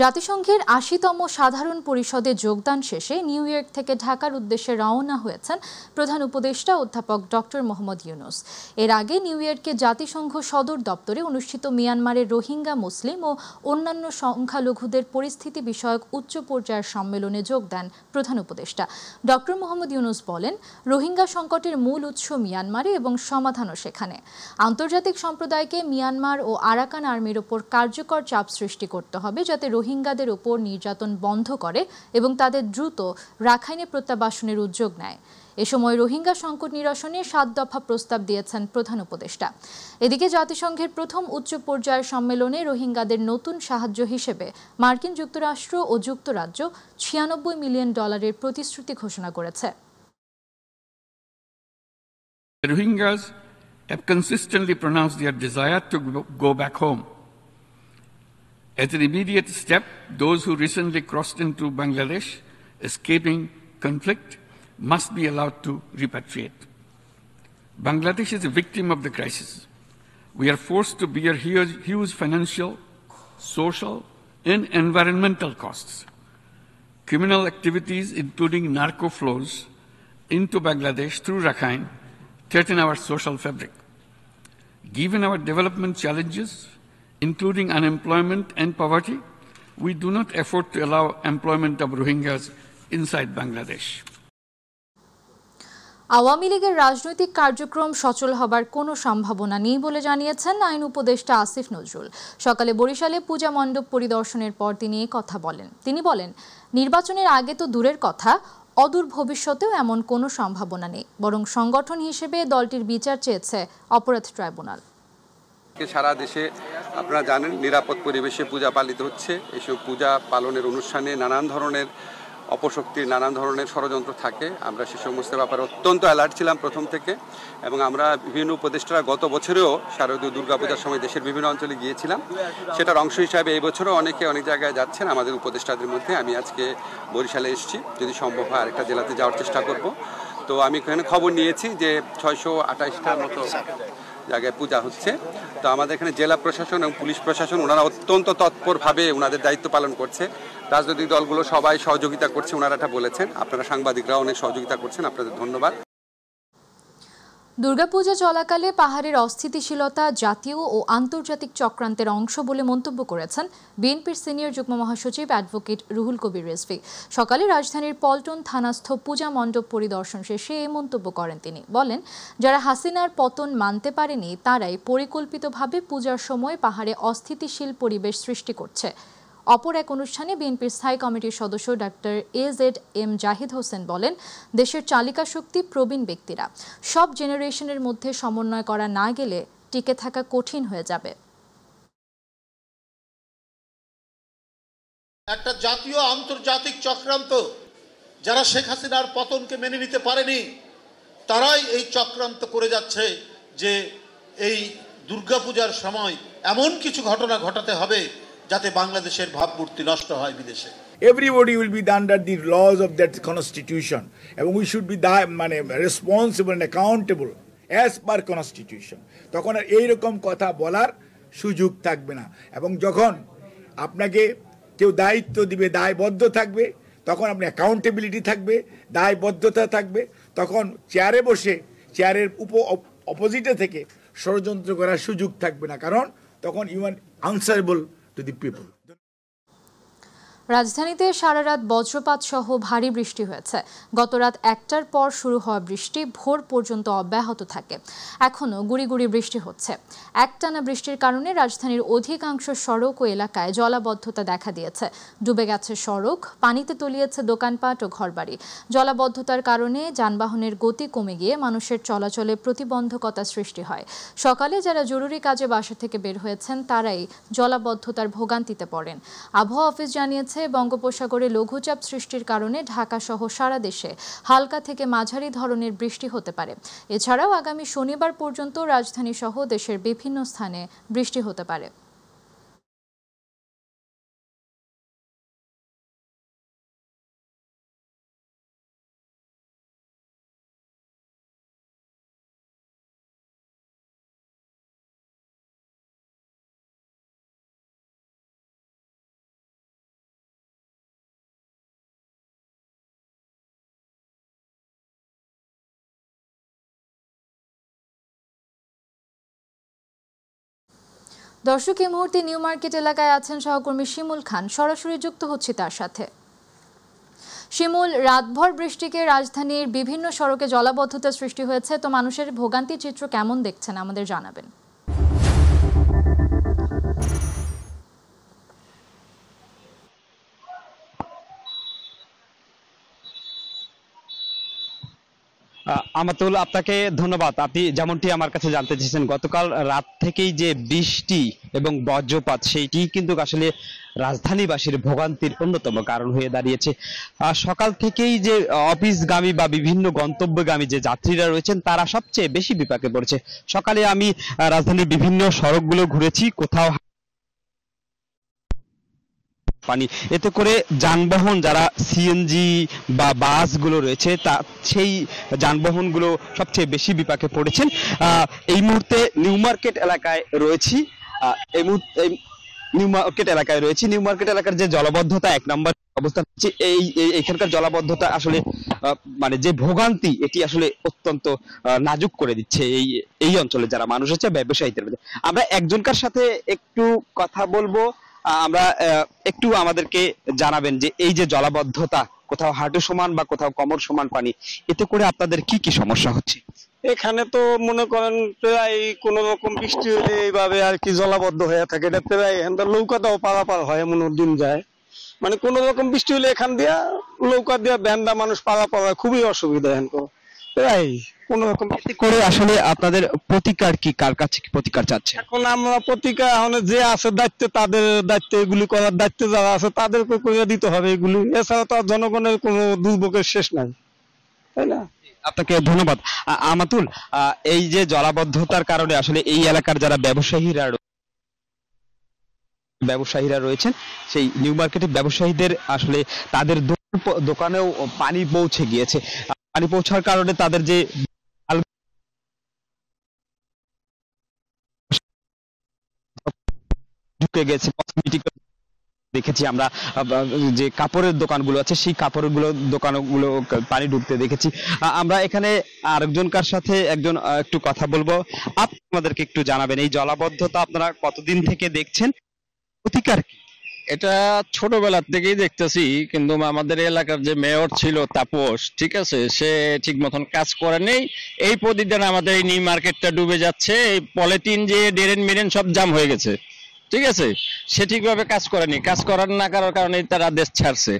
জাতিসংঘের ৮০তম সাধারণ পরিষদে যোগদান শেষে নিউ ইয়র্ক থেকে ঢাকার উদ্দেশ্যে রওনা হয়েছেন প্রধান উপদেষ্টা অধ্যাপক ডক্টর মোহাম্মদ ইউনূস। এর আগে নিউ ইয়র্কে জাতিসংঘ সদর দপ্তরে অনুষ্ঠিত মিয়ানমারের রোহিঙ্গা মুসলিম ও অন্যান্য সংখ্যালঘুদের পরিস্থিতি বিষয়ক উচ্চ পর্যায়ের সম্মেলনে যোগ দেন প্রধান উপদেষ্টা। ডক্টর মোহাম্মদ ইউনূস বলেন, রোহিঙ্গা সংকটের মূল উৎস মিয়ানমারে এবং সমাধানও সেখানে। আন্তর্জাতিক সম্প্রদায়কে মিয়ানমার ও আরাকান আর্মির ওপর কার্যকর চাপ সৃষ্টি করতে হবে, যাতে রোহিঙ্গাদের ওপর নির্যাতন বন্ধ করে এবং তাদের দ্রুত রাখাইনে প্রত্যাবাসনের উদ্যোগ নেয়। এ সময় রোহিঙ্গা সংকট নিরসনে ৭ দফা প্রস্তাব দিয়েছেন প্রধান উপদেষ্টা। এদিকে জাতিসংঘের প্রথম উচ্চ পর্যায়ের সম্মেলনে রোহিঙ্গাদের নতুন সাহায্য হিসেবে মার্কিন যুক্তরাষ্ট্র ও যুক্তরাজ্য $৯৬ মিলিয়ন প্রতিশ্রুতি ঘোষণা করেছে। Rohingyas have consistently pronounced their desire to go back home. As an immediate step, those who recently crossed into Bangladesh, escaping conflict, must be allowed to repatriate. Bangladesh is a victim of the crisis. We are forced to bear huge financial, social, and environmental costs. Criminal activities, including narco flows into Bangladesh through Rakhine, threaten our social fabric. Given our development challenges, including unemployment and poverty, we do not afford to allow employment of Rohingyas inside Bangladesh. Awami লীগের রাজনৈতিক কার্যক্রম সচল হবার কোনো সম্ভাবনা নেই বলে জানিয়েছেন আইন উপদেষ্টা আসিফ নজরুল। সকালে বরিশালে পূজা মণ্ডপ পরিদর্শনের পর তিনি এই কথা বলেন। তিনি বলেন, নির্বাচনের আগে তো দূরের কথা, অদূর ভবিষ্যতেও এমন কোনো সম্ভাবনা নেই, বরং সংগঠন হিসেবে দলটির বিচার চেয়েছে অপরাধ ট্রাইব্যুনাল। সারা দেশে আপনারা জানেন নিরাপদ পরিবেশে পূজা পালিত হচ্ছে। এসব পূজা পালনের অনুষ্ঠানে নানান ধরনের অপশক্তির নানান ধরনের ষড়যন্ত্র থাকে। আমরা সে সমস্ত ব্যাপারে অত্যন্ত অ্যালার্ট ছিলাম প্রথম থেকে, এবং আমরা বিভিন্ন উপদেষ্টারা গত বছরেও শারদীয় দুর্গাপূজার সময় দেশের বিভিন্ন অঞ্চলে গিয়েছিলাম। সেটার অংশ হিসাবে এই বছরও অনেকে অনেক জায়গায় যাচ্ছেন আমাদের উপদেষ্টাদের মধ্যে। আমি আজকে বরিশালে এসেছি, যদি সম্ভব হয় আরেকটা জেলাতে যাওয়ার চেষ্টা করব। তো আমি এখানে খবর নিয়েছি যে ৬২৮টার মতো জায়গায় পূজা হচ্ছে। তো আমাদের এখানে জেলা প্রশাসন এবং পুলিশ প্রশাসন ওনারা অত্যন্ত তৎপরভাবে ওনাদের দায়িত্ব পালন করছে। রাজনৈতিক দলগুলো সবাই সহযোগিতা করছে, ওনারা এটা বলেছেন। আপনারা সাংবাদিকরাও অনেক সহযোগিতা করছেন, আপনাদের ধন্যবাদ। দুর্গাপূজা চলাকালে পাহাড়ের অস্থিতিশীলতা জাতীয় ও আন্তর্জাতিক চক্রান্তের অংশ বলে মন্তব্য করেছেন বিএনপির সিনিয়র যুগ্ম মহাসচিব অ্যাডভোকেট রুহুল কবির রিজভী। সকালে রাজধানীর পল্টন থানাস্থ পূজা মণ্ডপ পরিদর্শন শেষে এই মন্তব্য করেন তিনি। বলেন, যারা হাসিনার পতন মানতে পারেনি তারাই পরিকল্পিতভাবে পূজার সময় পাহাড়ে অস্থিতিশীল পরিবেশ সৃষ্টি করছে। অপর এক অনুষ্ঠানে বিএনপির স্থায়ী কমিটির সদস্য ডাক্তার AZM জাহিদ হোসেন বলেন, দেশের চালিকা শক্তি প্রবীণ ব্যক্তিরা। সব জেনারেশনের মধ্যে সমন্বয় করা না গেলে টিকে থাকা কঠিন হয়ে যাবে। একটা জাতীয় আন্তর্জাতিক চক্রান্ত, যারা শেখ হাসিনার পতনকে মেনে নিতে পারেনি তারাই এই চক্রান্ত করে যাচ্ছে যে এই দুর্গাপূজার সময় এমন কিছু ঘটনা ঘটাতে হবে যাতে বাংলাদেশের ভাবমূর্তি নষ্ট হয় বিদেশে। Everybody will be under the laws of that constitution, and we should be responsible and accountable as per constitution. তখন আর এইরকম কথা বলার সুযোগ থাকবে না, এবং যখন আপনাকে কেউ দায়িত্ব দিবে, দায়বদ্ধ থাকবে, তখন আপনি অ্যাকাউন্টেবিলিটি থাকবে, দায়বদ্ধতা থাকবে। তখন চেয়ারে বসে চেয়ারের অপোজিটে থেকে ষড়যন্ত্র করার সুযোগ থাকবে না, কারণ তখন you are answerable to the people. রাজধানীতে সারা রাত বজ্রপাত সহ ভারী বৃষ্টি হয়েছে। গত রাত ১টার পর শুরু হওয়া বৃষ্টি ভোর পর্যন্ত অব্যাহত থাকে। এখনও গুঁড়ি গুঁড়ি বৃষ্টি হচ্ছে। একটানা বৃষ্টির কারণে রাজধানীর অধিকাংশ সড়ক ও এলাকায় জলাবদ্ধতা দেখা দিয়েছে। ডুবে গেছে সড়ক, পানিতে তলিয়েছে দোকানপাট ও ঘরবাড়ি। জলাবদ্ধতার কারণে যানবাহনের গতি কমে গিয়ে মানুষের চলাচলে প্রতিবন্ধকতা সৃষ্টি হয়। সকালে যারা জরুরি কাজে বাসা থেকে বের হয়েছেন তারাই জলাবদ্ধতার ভোগান্তিতে পড়েন। আবহাওয়া অফিস জানিয়েছে, বঙ্গোপসাগরে লঘুচাপ সৃষ্টির কারণে ঢাকা সহ সারা দেশে হালকা থেকে মাঝারি ধরনের বৃষ্টি হতে পারে। এছাড়াও আগামী শনিবার পর্যন্ত রাজধানী সহ দেশের বিভিন্ন স্থানে বৃষ্টি হতে পারে। দর্শক, এই মুহূর্তে নিউ মার্কেট এলাকায় আছেন সহকর্মী শিমুল খান, সরাসরি যুক্ত হচ্ছি তার সাথে। শিমুল, রাতভর বৃষ্টিকে রাজধানীর বিভিন্ন সড়কে জলাবদ্ধতা সৃষ্টি হয়েছে, তো মানুষের ভোগান্তির চিত্র কেমন দেখছেন আমাদের জানাবেন। আমাতুল, আপনাকে ধন্যবাদ। আপনি যেমনটি আমার কাছে জানতে চেয়েছেন, গতকাল রাত থেকেই যে বৃষ্টি এবং বজ্রপাত, সেইটি কিন্তু আসলে রাজধানীবাসীর ভোগান্তির অন্যতম কারণ হয়ে দাঁড়িয়েছে। সকাল থেকেই যে অফিসগামী বা বিভিন্ন গন্তব্যগামী যে যাত্রীরা রয়েছেন, তারা সবচেয়ে বেশি বিপাকে পড়েছে। সকালে আমি রাজধানীর বিভিন্ন সড়কগুলো ঘুরেছি, কোথাও পানি, এতে করে যানবাহন যারা সিএনজি বা বাসগুলো রয়েছে তা সেই যানবাহনগুলো সবচেয়ে বেশি বিপাকে পড়েছেন। এই মুহূর্তে নিউ মার্কেট এলাকায় রয়েছি। এই মুহূর্তে নিউ মার্কেট এলাকার যে জলাবদ্ধতা, এক নম্বর অবস্থান হচ্ছে এইখানকার জলাবদ্ধতা আসলে মানে যে ভোগান্তি, এটি আসলে অত্যন্ত নাজুক করে দিচ্ছে এই অঞ্চলে যারা মানুষ আছে, ব্যবসায়ীদের মধ্যে। আমরা একজনকার সাথে একটু কথা বলবো। আমরা একটু আমাদেরকে জানাবেন যে এই যে জলাবদ্ধতা, কোথাও হাঁটু সমান বা কোথাও কোমর সমান পানি, এতে করে আপনাদের কি কি সমস্যা হচ্ছে? এখানে তো মনে করেন প্রায় কোন রকম বৃষ্টি হলে এইভাবে আর কি জলাবদ্ধ হয়ে থাকে। এটা প্রায় এখানটা নৌকাটাও পারাপার হয়, এমন দিন যায়। মানে কোন রকম বৃষ্টি হলে এখান দিয়া নৌকা দিয়া ভ্যানটা মানুষ পারাপার হয়, খুবই অসুবিধা এখন প্রায় কোন রকম করে। আসলে আপনাদের প্রতিকার কি, কার কাছে কি প্রতিকার চাচ্ছে? এখন আমরা প্রতিকার এখন যে আছে দায়িত্ব, তাদের দায়িত্ব, এগুলি করার দায়িত্ব যারা আছে তাদেরকে করে দিতে হবে এগুলি। এছাড়া তো আর জনগণের কোনো দুর্ভোগের শেষ নাই, তাই না? আপনাকে ধন্যবাদ। আমাতুল, এই যে জলাবদ্ধতার কারণে আসলে এই এলাকার যারা ব্যবসায়ীরা রয়েছেন, সেই নিউ মার্কেটের ব্যবসায়ীদের আসলে তাদের দোকানেও পানি পৌঁছে গিয়েছে। পানি পৌঁছার কারণে তাদের যে ঢুকে গেছে, দেখেছি আমরা যে কাপড়ের দোকানগুলো আছে, সেই দোকানগুলো পানি ঢুকতে দেখেছি। আমরা এখানে আরেকজনকার সাথে একটু কথা বলবো। আপনি আমাদেরকে একটু জানাবেন, এই জলাবদ্ধতা আপনারা কতদিন থেকে দেখছেন, প্রতিকার কি? এটা ছোটবেলার থেকেই দেখতেছি, কিন্তু আমাদের এলাকার যে মেয়র ছিল তাপস, ঠিক আছে, সে ঠিক মতন কাজ করে নেই। এই প্রতিদিন আমাদের এই নিউ মার্কেটটা ডুবে যাচ্ছে, এই পলিথিন যে ড্রেন মেরেন সব জাম হয়ে গেছে, ঠিক আছে। সে ঠিকভাবে কাজ করেনি, কাজ করার না করার কারণে তারা দেশ ছাড়ছে,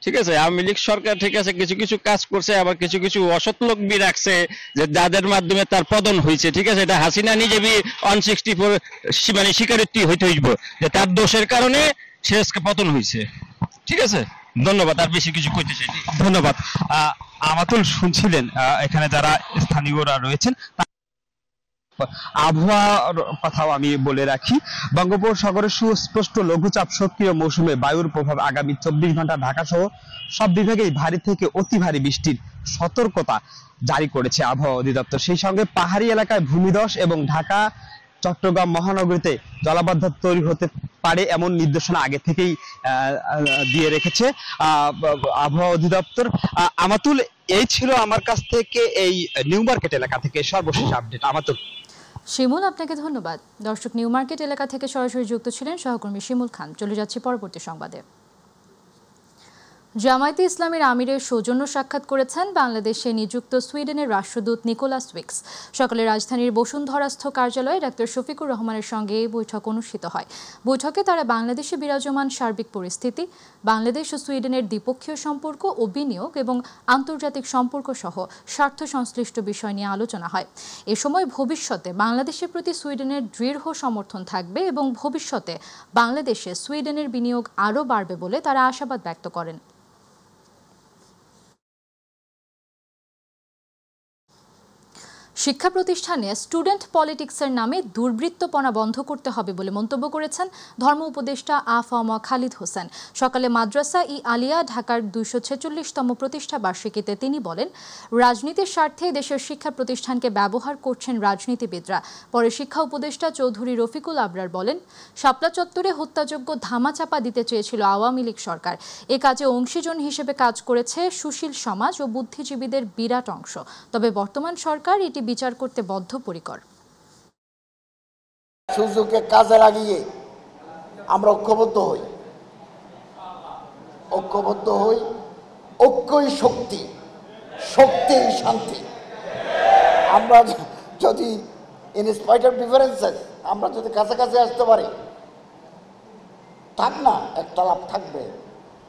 ঠিক আছে। আওয়ামী লীগ সরকার ঠিক আছে কিছু কিছু কাজ করছে, আবার কিছু কিছু অসৎ লোক বি রাখছে যে যাদের মাধ্যমে তার পতন হয়েছে, ঠিক আছে। এটা হাসিনা নিজে বি 164 মানে স্বীকারোক্তি হইতে হইব যে তার দোষের কারণে সে আজকে পতন হয়েছে, ঠিক আছে। ধন্যবাদ, আর বেশি কিছু কইতে চাই। ধন্যবাদ। আমাতুল, শুনছিলেন এখানে যারা স্থানীয়রা রয়েছেন। আবহাওয়ার কথাও আমি বলে রাখি, বঙ্গোপসাগরের সুস্পষ্ট লঘুচাপ সক্রিয় মৌসুমে বায়ুর প্রভাব আগামী 24 ঘন্টা ঢাকা সহ সব বিভাগেই ভারী থেকে অতি ভারী বৃষ্টির সতর্কতা জারি করেছে আবহাওয়া অধিদপ্তর। সেই সঙ্গে পাহাড়ি এলাকায় ভূমিধস এবং ঢাকা চট্টগ্রাম মহানগরীতে জলাবদ্ধতা তৈরি হতে পারে এমন নির্দেশনা আগে থেকেই দিয়ে রেখেছে আবহাওয়া অধিদপ্তর। আমাতুল, এই ছিল আমার কাছ থেকে এই নিউ মার্কেট এলাকা থেকে সর্বশেষ আপডেট। আমাতুল। শিমুল, আপনাকে ধন্যবাদ। দর্শক, নিউ মার্কেট এলাকা থেকে সরাসরি যুক্ত ছিলেন সহকর্মী শিমুল খান। চলে যাচ্ছি পরবর্তী সংবাদে। জামায়াতে ইসলামীর আমিরের সৌজন্য সাক্ষাৎ করেছেন বাংলাদেশে নিযুক্ত সুইডেনের রাষ্ট্রদূত নিকোলাস উইক্স। সকালে রাজধানীর বসুন্ধরাস্থ কার্যালয়ে ডাক্তার শফিকুর রহমানের সঙ্গে এই বৈঠক অনুষ্ঠিত হয়। বৈঠকে তারা বাংলাদেশে বিরাজমান সার্বিক পরিস্থিতি, বাংলাদেশ ও সুইডেনের দ্বিপক্ষীয় সম্পর্ক ও বিনিয়োগ এবং আন্তর্জাতিক সম্পর্ক সহ স্বার্থ সংশ্লিষ্ট বিষয় নিয়ে আলোচনা হয়। এ সময় ভবিষ্যতে বাংলাদেশের প্রতি সুইডেনের দৃঢ় সমর্থন থাকবে এবং ভবিষ্যতে বাংলাদেশে সুইডেনের বিনিয়োগ আরও বাড়বে বলে তারা আশাবাদ ব্যক্ত করেন। শিক্ষা প্রতিষ্ঠানে স্টুডেন্ট পলিটিক্সের নামে দুর্বৃত্তপনা বন্ধ করতে হবে বলে মন্তব্য করেছেন ধর্ম উপদেষ্টা আ.ফ.ম. খালিদ হোসেন। সকালে মাদ্রাসা ই আলিয়া ঢাকার 246তম প্রতিষ্ঠা বার্ষিকীতে তিনি বলেন, রাজনীতির স্বার্থে দেশের শিক্ষা প্রতিষ্ঠানকে ব্যবহার করছেন রাজনীতিবিদরা। পরে শিক্ষা উপদেষ্টা চৌধুরী রফিকুল আবরার বলেন, শাপলা চত্বরে হত্যাযজ্ঞ ধামাচাপা দিতে চেয়েছিল আওয়ামী লীগ সরকার। এ কাজে অংশীজন হিসেবে কাজ করেছে সুশীল সমাজ ও বুদ্ধিজীবীদের বিরাট অংশ। তবে বর্তমান সরকার এটি বিচার করতে বদ্ধপরিকর। সুযোগকে কাজে লাগিয়ে আমরা ঐক্যবদ্ধ হই। ঐক্যই শক্তি, শক্তিই শান্তি। আমরা যদি ইন স্পাইট অফ ডিফারেন্সেস আমরা যদি কাছাকাছি আসতে পারি, থাক না একতলাফ থাকবে,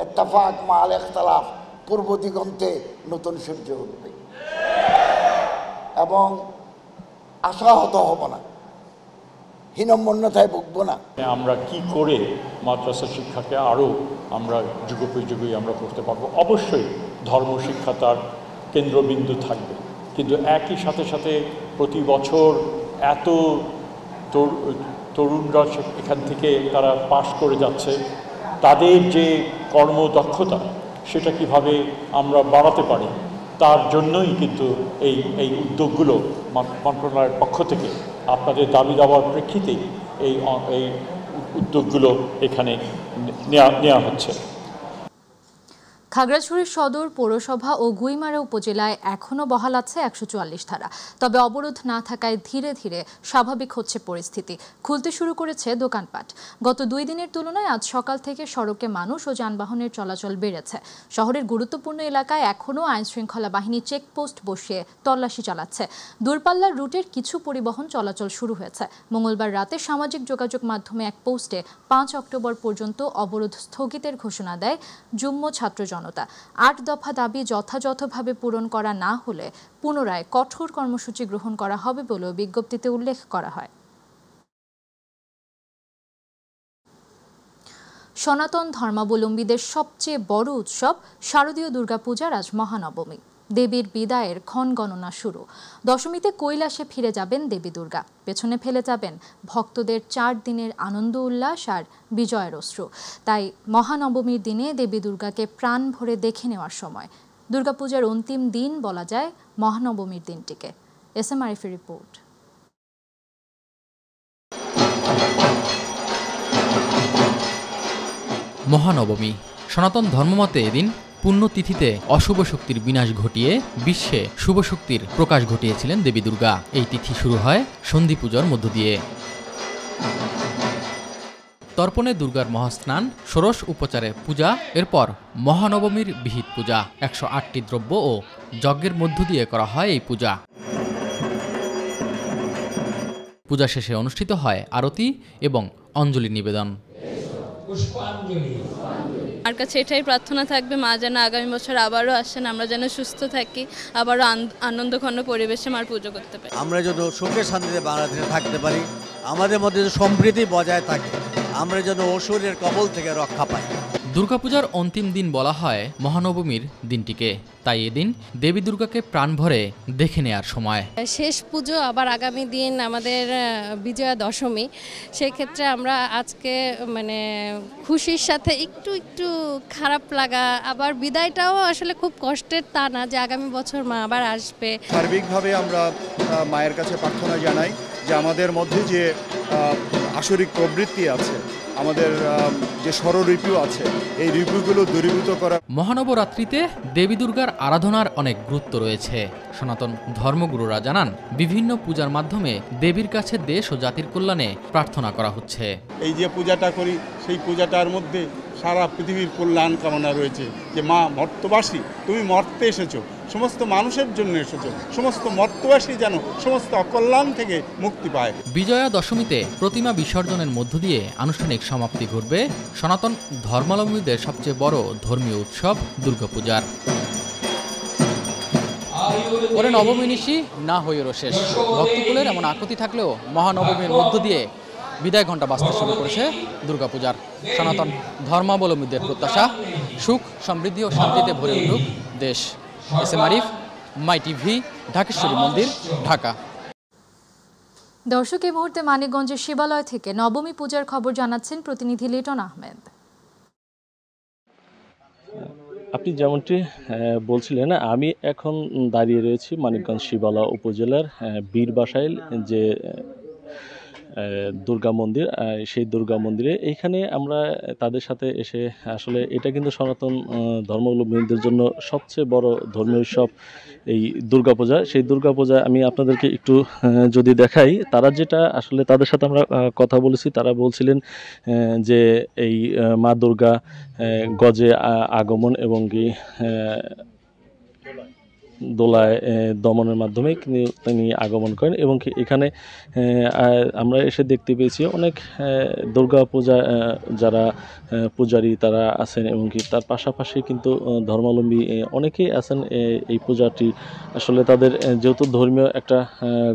ইত্তেফাক মাল ইখতিলাফ, পূর্ব দিগন্তে নতুন সূর্য উঠবে এবং আশাহত হব না, হীনমন্যতায় ভুগব না। আমরা কি করে মাদ্রাসা শিক্ষাকে আরও আমরা যুগোপযোগী আমরা করতে পারবো। অবশ্যই ধর্মশিক্ষা তার কেন্দ্রবিন্দু থাকবে, কিন্তু একই সাথে সাথে প্রতি বছর এত তরুণরা এখান থেকে তারা পাশ করে যাচ্ছে, তাদের যে কর্মদক্ষতা সেটা কিভাবে আমরা বাড়াতে পারি, তার জন্যই কিন্তু এই উদ্যোগগুলো মন্ত্রণালয়ের পক্ষ থেকে আপনাদের দাবি দাবার প্রেক্ষিতেই এই উদ্যোগগুলো এখানে নেওয়া হচ্ছে। খাগড়াছড়ি সদর পৌরসভা ও গুইমারা উপজেলায় এখনও বহাল আছে 144 ধারা। তবে অবরোধ না থাকায় ধীরে ধীরে স্বাভাবিক হচ্ছে পরিস্থিতি। খুলতে শুরু করেছে দোকানপাট। গত 2 দিনের তুলনায় আজ সকাল থেকে সড়কে মানুষ ও যানবাহনের চলাচল বেড়েছে। শহরের গুরুত্বপূর্ণ এলাকায় এখনও আইনশৃঙ্খলা বাহিনী চেকপোস্ট বসিয়ে তল্লাশি চালাচ্ছে। দূরপাল্লার রুটের কিছু পরিবহন চলাচল শুরু হয়েছে। মঙ্গলবার রাতে সামাজিক যোগাযোগ মাধ্যমে এক পোস্টে 5 অক্টোবর পর্যন্ত অবরোধ স্থগিতের ঘোষণা দেয় যুগ্ম ছাত্র জনতা। 8 দফা দাবি যথাযথভাবে পূরণ করা না হলে পুনরায় কঠোর কর্মসূচি গ্রহণ করা হবে বলেও বিজ্ঞপ্তিতে উল্লেখ করা হয়। সনাতন ধর্মাবলম্বীদের সবচেয়ে বড় উৎসব শারদীয় দুর্গাপূজার আজ মহানবমী। দেবীর বিদায়ের ক্ষণ গণনা শুরু। দশমীতে কৈলাসে ফিরে যাবেন দেবী দুর্গা। পেছনে ফেলে যাবেন ভক্তদের 4 দিনের আনন্দ উল্লাস আর বিজয়ের অশ্রু। তাই মহানবমীর দিনে দেবী দুর্গাকে প্রাণ ভরে দেখে নেওয়ার সময়। দুর্গাপূজার অন্তিম দিন বলা যায় মহানবমীর দিনটিকে। এস এম আরিফের রিপোর্ট। মহানবমী সনাতন ধর্মমতে এদিন পুণ্যতিথিতে অশুভ শক্তির বিনাশ ঘটিয়ে বিশ্বে শুভ শক্তির প্রকাশ ঘটিয়েছিলেন দেবী দুর্গা। এই তিথি শুরু হয় সন্ধি পূজার মধ্য দিয়ে। তর্পণে দুর্গার মহাস্নান, ষোড়শ উপচারে পূজা, এরপর মহানবমীর বিহিত পূজা। 108টি দ্রব্য ও যজ্ঞের মধ্য দিয়ে করা হয় এই পূজা। পূজা শেষে অনুষ্ঠিত হয় আরতি এবং অঞ্জলি নিবেদন। আমার কাছে এটাই প্রার্থনা থাকবে, মা যেন আগামী বছর আবারও আসেন, আমরা যেন সুস্থ থাকি, আবারও আনন্দঘন পরিবেশে মার পুজো করতে পারি। আমরা যেন সুখে শান্তিতে বাংলাদেশে থাকতে পারি, আমাদের মধ্যে সম্প্রীতি বজায় থাকে, আমরা যেন অসুরের কবল থেকে রক্ষা পাই। দুর্গাপূজার অন্তিম দিন বলা হয় মহানবমীর দিনটিকে। তাই এদিন দেবী দুর্গাকে প্রাণ ভরে দেখে নেয়ার সময়। শেষ পুজো, আবার আগামী দিন আমাদের বিজয়া দশমী। সেক্ষেত্রে আমরা আজকে খুশির সাথে একটু খারাপ লাগা, আবার বিদায়টাও আসলে খুব কষ্টের, তা না যে আগামী বছর মা আবার আসবে। সার্বিকভাবে আমরা মায়ের কাছে প্রার্থনা জানাই যে আমাদের মধ্যে যে আসরিক প্রবৃত্তি আছে, আমাদের যে ষড়ঋপু আছে, এই ঋপুগুলো দূরীভূত করা। মহানবরাত্রিতে দেবী দুর্গার আরাধনার অনেক গুরুত্ব রয়েছে। সনাতন ধর্মগুরুরা জানান, বিভিন্ন পূজার মাধ্যমে দেবীর কাছে দেশ ও জাতির কল্যাণে প্রার্থনা করা হচ্ছে। এই যে পূজাটা করি, সেই পূজাটার মধ্যে সারা পৃথিবীর কল্যাণ কামনা রয়েছে, যে মা মর্তবাসী, তুমি মর্তে এসেছো, সমস্ত মানুষের জন্য এসেছো, সমস্ত মর্তবাসী যেন সমস্ত অকল্যাণ থেকে মুক্তি পায়। বিজয়া দশমীতে প্রতিমা বিসর্জনের মধ্য দিয়ে আনুষ্ঠানিক সমাপ্তি ঘটবে সনাতন ধর্মাবলম্বীদের সবচেয়ে বড় ধর্মীয় উৎসব দুর্গাপূজার। পরে নবমী নিশি না হয়েও শেষ। ভক্তকুলের এমন আকুতি থাকলেও মহানবমীর মধ্য দিয়ে বিদায় ঘণ্টা বাজতে শুরু করেছে দুর্গাপূজার। সনাতন ধর্মাবলম্বীদের প্রত্যাশা, সুখ, সমৃদ্ধি ও শান্তিতে ভরে উঠুক দেশ। এস এম আরিফ, মাই টিভি, ঢাকেশ্বরী মন্দির, ঢাকা। দর্শক, এই মুহূর্তে মানিকগঞ্জের শিবালয় থেকে নবমী পূজার খবর জানাচ্ছেন প্রতিনিধি লিটন আহমেদ। আপনি যেমনটি বলছিলেন, আমি এখন দাঁড়িয়ে রয়েছি মানিকগঞ্জ শিবালয় উপজেলার বীরবাসাইল যে দুর্গা মন্দির, সেই দুর্গা মন্দিরে এইখানে আমরা তাদের সাথে এসে আসলে এটা কিন্তু সনাতন ধর্মাবলম্বীদের জন্য সবচেয়ে বড় ধর্মীয় উৎসব এই দুর্গাপূজা। সেই দুর্গাপূজা আমি আপনাদেরকে একটু যদি দেখাই, তারা যেটা আসলে তাদের সাথে আমরা কথা বলেছি, তারা বলছিলেন যে এই মা দুর্গা গজে আগমন এবং কি দোলায় দমনের মাধ্যমে তিনি আগমন করেন এবং এখানে আমরা এসে দেখতে পেয়েছি অনেক দুর্গা পূজা যারা পূজারী তারা আছেন এবং কি তার পাশাপাশি কিন্তু ধর্মাবলম্বী অনেকেই আছেন। এই পূজাটি আসলে তাদের যেহেতু ধর্মীয় একটা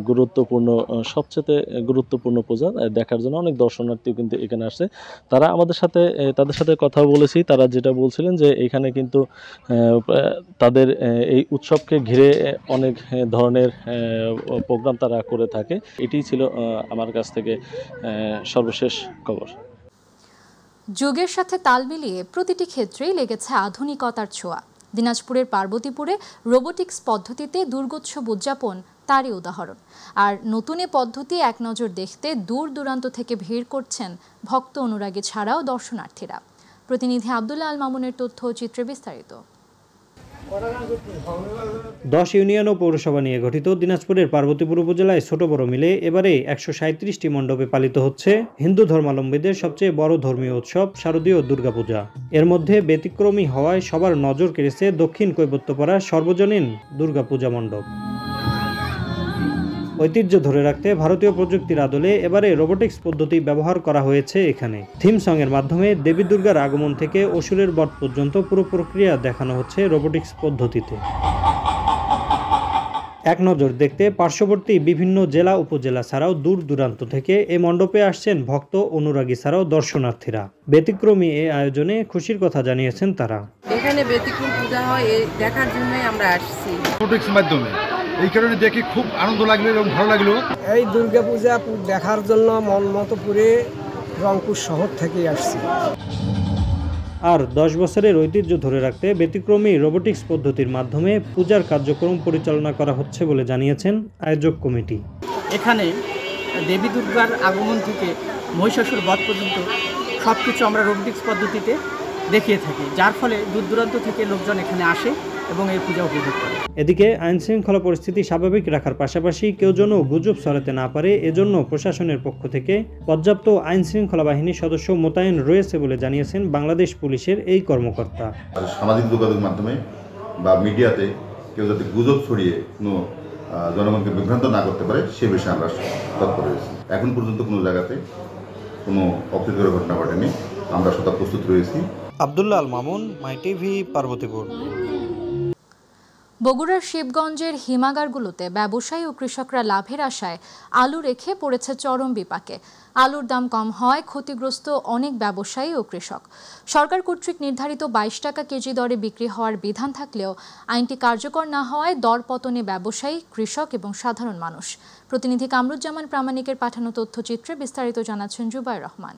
গুরুত্বপূর্ণ সবচেয়ে গুরুত্বপূর্ণ পূজা, দেখার জন্য অনেক দর্শনার্থীও কিন্তু এখানে আসছে। তারা তাদের সাথে কথা বলেছি, তারা যেটা বলছিলেন যে এখানে কিন্তু তাদের এই উৎসবকে ঘিরে অনেক ধরনের প্রোগ্রাম তারা করে থাকে। এটিই ছিল আমার কাছ থেকে সর্বশেষ খবর। যুগের সাথে তাল মিলিয়ে প্রতিটি ক্ষেত্রেই লেগেছে আধুনিকতার ছোঁয়া। দিনাজপুরের পার্বতীপুরে রোবোটিক্স পদ্ধতিতে দুর্গোৎসব উদযাপন তারই উদাহরণ। আর নতুন এ পদ্ধতি এক নজর দেখতে দূর দূরান্ত থেকে ভিড় করছেন ভক্ত অনুরাগী ছাড়াও দর্শনার্থীরা। প্রতিনিধি আব্দুল্লাহ আল মামুনের তথ্য চিত্রে বিস্তারিত। 10 ইউনিয়ন ও পৌরসভা নিয়ে গঠিত দিনাজপুরের পার্বতীপুর উপজেলায় ছোট বড় মিলে এবারে 137টি মণ্ডপে পালিত হচ্ছে হিন্দু ধর্মাবলম্বীদের সবচেয়ে বড় ধর্মীয় উৎসব শারদীয় দুর্গাপূজা। এর মধ্যে ব্যতিক্রমী হওয়ায় সবার নজর কেড়েছে দক্ষিণ কৈবত্যপাড়া সর্বজনীন দুর্গাপূজা মণ্ডপ। ঐতিহ্য ধরে রাখতে ভারতীয় প্রযুক্তির আদলে এবারে রোবোটিক্স পদ্ধতি ব্যবহার করা হয়েছে এখানে। থিম সং-এর মাধ্যমে দেবী দুর্গার আগমন থেকে অসুরের বধ পর্যন্ত পুরো প্রক্রিয়া দেখানো হচ্ছে রোবোটিক্স পদ্ধতিতে। এক নজর দেখতে পার্শ্ববর্তী বিভিন্ন জেলা উপজেলা ছাড়াও দূর দূরান্ত থেকে এই মণ্ডপে আসছেন ভক্ত অনুরাগী ছাড়াও দর্শনার্থীরা। ব্যতিক্রমী এই আয়োজনে খুশির কথা জানিয়েছেন তারা। এখানে ব্যতিক্রম পূজা হয় দেখার জন্যই আমরা আসছি রোবোটিক্স মাধ্যমে। এই কারণে দেখে খুব আনন্দ লাগলো এবং ভালো লাগলো। এই দুর্গাপূজা দেখার জন্য মন মতো পুরে রংপুর শহর থেকে আসছি। আর 10 বছরের ঐতিহ্য ধরে রাখতে ব্যতিক্রমী রোবোটিক্স পদ্ধতির মাধ্যমে পূজার কার্যক্রম পরিচালনা করা হচ্ছে বলে জানিয়েছেন আয়োজক কমিটি। এখানে দেবী দুর্গার আগমন থেকে মহিষাসুর বধ পর্যন্ত সব কিছু আমরা রোবোটিক্স পদ্ধতিতে দেখিয়ে থাকি, যার ফলে দূর দূরান্ত থেকে লোকজন এখানে আসে এবং এই পূজা উপভোগ করে। এদিকে আইন শৃঙ্খলা পরিস্থিতি স্বাভাবিক রাখার পাশাপাশি কেউ যেন গুজব ছড়াতে না পারে এজন্য প্রশাসনের পক্ষ থেকে পর্যাপ্ত আইন শৃঙ্খলা বাহিনীর সদস্য মোতায়েন রয়েছে বলে জানিয়েছেন বাংলাদেশ পুলিশের এই কর্মকর্তা। সামাজিক যোগাযোগের মাধ্যমে বা মিডিয়াতে কেউ যাতে গুজব ছড়িয়ে কোনো জনগণকে বিভ্রান্ত না করতে পারে সে বিষয়ে আমরা তৎপর রয়েছি। এখন পর্যন্ত কোনো জায়গাতে কোনো অপ্রীতিকর ঘটনা ঘটেনি, আমরা সদা প্রস্তুত রয়েছি। আব্দুল্লাহ আল মামুন, মাই টিভি, পার্বতীপুর। বগুড়ার শিবগঞ্জের হিমাগারগুলোতে ব্যবসায়ী ও কৃষকরা লাভের আশায় আলু রেখে পড়েছে চরম বিপাকে। আলুর দাম কম হয় ক্ষতিগ্রস্ত অনেক ব্যবসায়ী ও কৃষক। সরকার কর্তৃক নির্ধারিত 22 টাকা কেজি দরে বিক্রি হওয়ার বিধান থাকলেও আইনটি কার্যকর না হওয়ায় দরপতনে ব্যবসায়ী, কৃষক এবং সাধারণ মানুষ। প্রতিনিধি কামরুজ্জামান প্রামাণিকের পাঠানো তথ্যচিত্রে বিস্তারিত জানাচ্ছেন জুবাইর রহমান।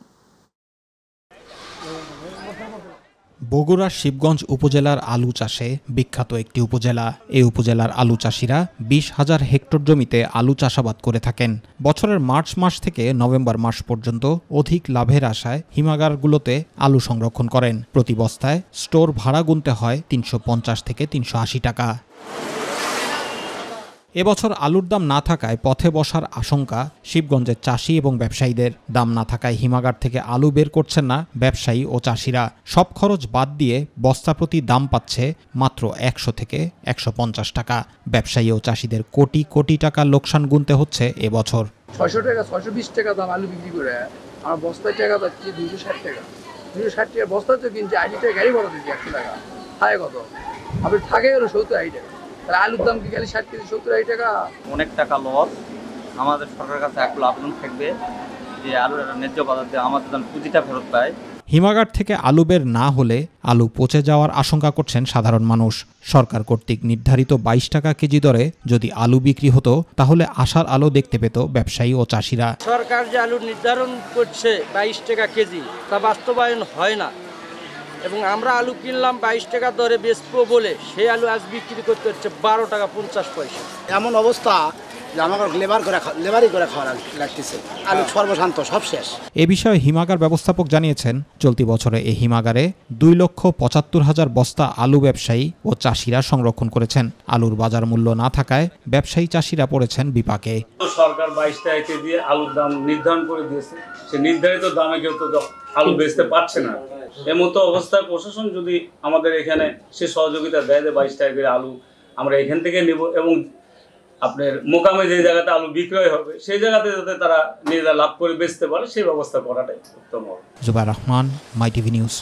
বগুড়ার শিবগঞ্জ উপজেলার আলু চাষে বিখ্যাত একটি উপজেলা। এই উপজেলার আলু চাষিরা 20,000 হেক্টর জমিতে আলু চাষাবাদ করে থাকেন। বছরের মার্চ মাস থেকে নভেম্বর মাস পর্যন্ত অধিক লাভের আশায় হিমাগারগুলোতে আলু সংরক্ষণ করেন। প্রতি বস্তায় স্টোর ভাড়া গুনতে হয় 350 থেকে 380 টাকা। এবছর আলুর দাম না থাকায় পথে বসার আশঙ্কা শিবগঞ্জের চাষি এবং ব্যবসায়ীদের। দাম না থাকায় হিমাগার থেকে আলু বের করছেন না ব্যবসায়ী ও চাষিরা। সব খরচ বাদ দিয়ে বস্তা প্রতি দাম পাচ্ছে মাত্র 100 থেকে 150 টাকা। ব্যবসায়ী ও চাষিদের কোটি কোটি টাকা লোকসান গুনতে হচ্ছে এবছর। 600 টাকা 620 টাকা দাম আলু বিক্রি করে আর বস্তায় টাকা পাচ্ছি 260 টাকা। 260 টাকা বস্তা তো কিনছে, 80 টাকা গাড়ি ভাড়া দিচ্ছি 100 টাকা। থাকে কত? আপনি থাকে হলো 70-80 টাকা। আলুর দাম কি খালি 60 কেজি 70-80 টাকা? অনেক টাকা লস। আমাদের সরকারের কাছে একটু আবেদন থাকবে যে আলুর ন্যায্য বাজার দিয়ে আমাদের যেন পুঁজিটা ফেরত পায়। হিমাগার থেকে আলু বের না হলে আলু পচে যাওয়ার আশঙ্কা করছেন সাধারণ মানুষ। সরকার কর্তৃক নির্ধারিত 22 টাকা কেজি দরে যদি আলু বিক্রি হতো তাহলে আশার আলো দেখতে পেত ব্যবসায়ী ও চাষিরা। সরকার যে আলু নির্ধারণ করছে 22 টাকা কেজি, তা বাস্তবায়ন হয় না এবং আমরা আলু কিনলাম 22 টাকা দরে বেচবো বলে সেই আলু আজ বিক্রি করতে হচ্ছে 12 টাকা 50 পয়সা। এমন অবস্থা যে আমাকে লেবারই করে খাওয়া লাগতেছে, আলু সর্বশান্ত সব শেষ। এ বিষয়ে হিমাগার ব্যবস্থাপক জানিয়েছেন, চলতি বছরে এই হিমাগারে 2,75,000 বস্তা আলু ব্যবসায়ী ও চাষিরা সংরক্ষণ করেছেন। আলুর বাজার মূল্য না থাকায় ব্যবসায়ী চাষিরা পড়েছেন বিপাকে। সরকার 22 টাকা দিয়ে আলুর দাম নির্ধারণ করে দিয়েছে, সে নির্ধারিত দামে কেউ তো আলু বেচতে পারছে না। এমতো অবস্থায় প্রশাসন যদি আমাদের এখানে সে সহযোগিতা দেয় যে 22 টাকা করে আলু আমরা এখান থেকে নিব এবং আপনার মোকামে যে জায়গাতে আলু বিক্রয় হবে সেই জায়গাতে যাতে তারা নিজেরা লাভ করে বেচতে পারে সেই ব্যবস্থা করাটাই উত্তম হবে। Zubair Rahman, my TV news.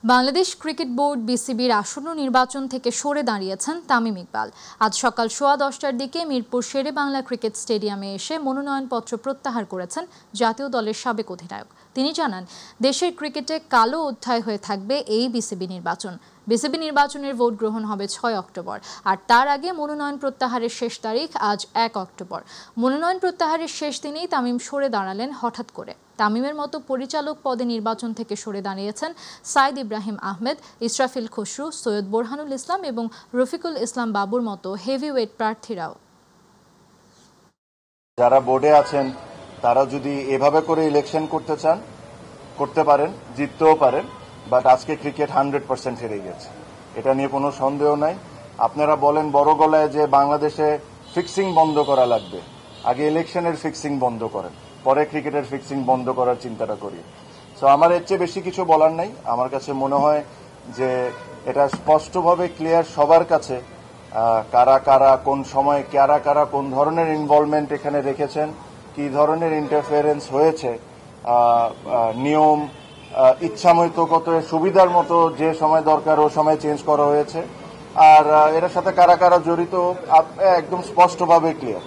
Bangladesh cricket board বিসিবির আসন্ন নির্বাচন থেকে সরে দাঁড়িয়েছেন তামিম ইকবাল। আজ সকাল 10:15টার দিকে মিরপুর শেরে বাংলা ক্রিকেট স্টেডিয়ামে এসে মনোনয়নপত্র প্রত্যাহার করেছেন জাতীয় দলের সাবেক অধিনায়ক। তিনি জানান, দেশের ক্রিকেটে কালো অধ্যায় হয়ে থাকবে এই বিসিবি নির্বাচন। বিসিবি নির্বাচনের ভোট গ্রহণ হবে 6 অক্টোবর, আর তার আগে মনোনয়ন প্রত্যাহারের শেষ তারিখ আজ 1 অক্টোবর। মনোনয়ন প্রত্যাহারের শেষ দিনেই তামিম সরে দাঁড়ালেন হঠাৎ করে। তামিমের মতো পরিচালক পদে নির্বাচন থেকে সরে দাঁড়িয়েছেন সাইদ ইব্রাহিম আহমেদ, ইসরাফিল খসরু, সৈয়দ বোরহানুল ইসলাম এবং রফিকুল ইসলাম বাবুর মতো হেভিওয়েট প্রার্থীরাও। যারা বোর্ডে আছেন তারা যদি এভাবে করে ইলেকশন করতে চান করতে পারেন, জিততেও পারেন, বাট আজকে ক্রিকেট 100% হেরে গেছে, এটা নিয়ে কোনো সন্দেহ নাই। আপনারা বলেন বড় গলায় যে বাংলাদেশে ফিক্সিং বন্ধ করা লাগবে, আগে ইলেকশনের ফিক্সিং বন্ধ করেন, পরে ক্রিকেটের ফিক্সিং বন্ধ করার চিন্তাটা করি। সো আমার এর চেয়ে বেশি কিছু বলার নাই। আমার কাছে মনে হয় যে এটা স্পষ্টভাবে ক্লিয়ার সবার কাছে কারা কারা কোন সময় কারা কারা কোন ধরনের ইনভলভমেন্ট এখানে রেখেছেন, কি ধরনের ইন্টারফেরেন্স হয়েছে, নিয়ম ইচ্ছামতো কত সুবিধার মতো যে সময় দরকার ও সময় চেঞ্জ করা হয়েছে, আর এর সাথে কারা কারা জড়িত একদম স্পষ্টভাবে ক্লিয়ার।